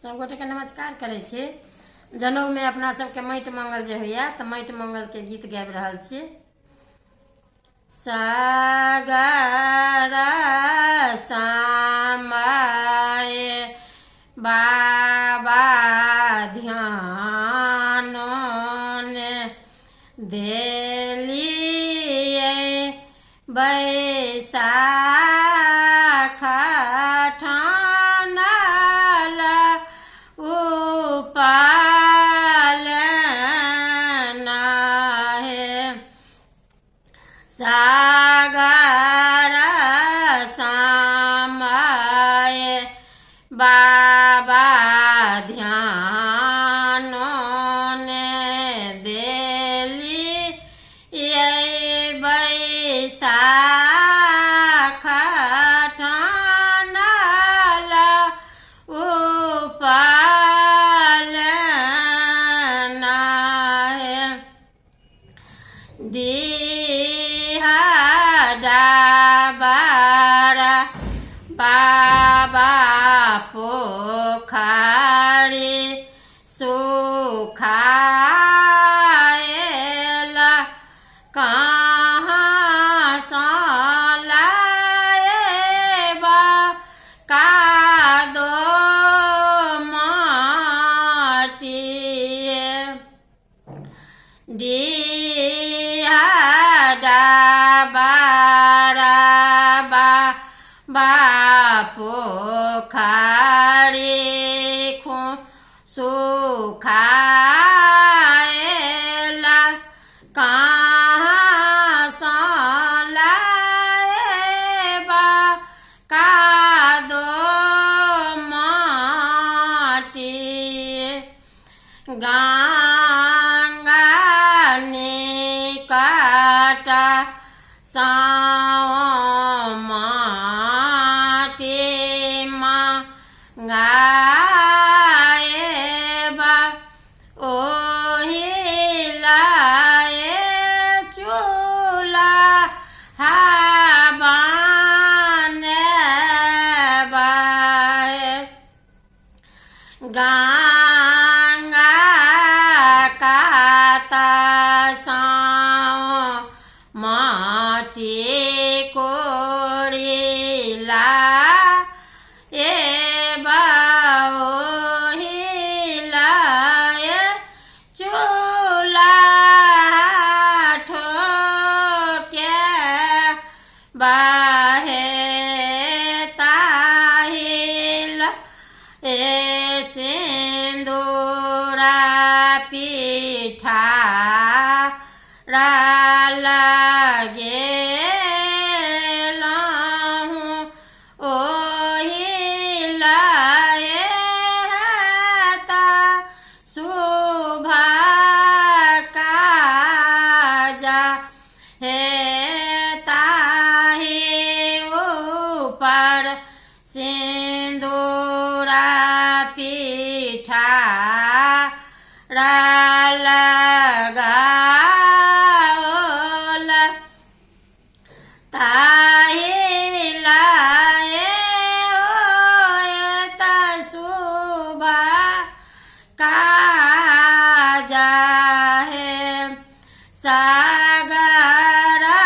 सबगोटे के नमस्कार करे छी। जनऊ में अपना सबके माटि मंगल जे होइया तऽ माटि मंगल के गीत गाबि रहल छी। सागरा सामाय बाबा ध्यान ने देलिए बैसाख ठानल उपालना है। सागरा सामाय बाबा ध्यान ने देली ये बैसाख ठानल उपालना है। डाबारा बाबा पोखरी सुखाएला कहाँ सँ लाएबा कादो माटी डाबारा पोखरी सुखाएला कहाँ सँ लाएबा कादो माटी। गंगा निकट माटी मंगाएबा ओहि लाए चूल्हा बनेबा। गंगा कात सँ माटी कोड़िला एबा ओहि लाए चूल्हा ठोके बाहे ताहिल ए सिंदूरा पीठा लगेलहुँ ओहि लाए ता शुभ काज हे। ताहि ऊपर सिंदूरा पीठा लगाओल ताहि लाए होएत शुभ काज है। सागरा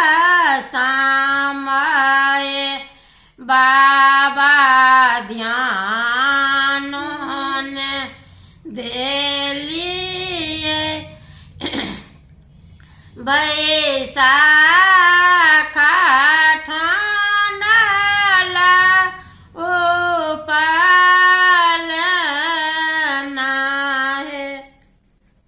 सामाय बाबा ध्यान ने देलिए बैसा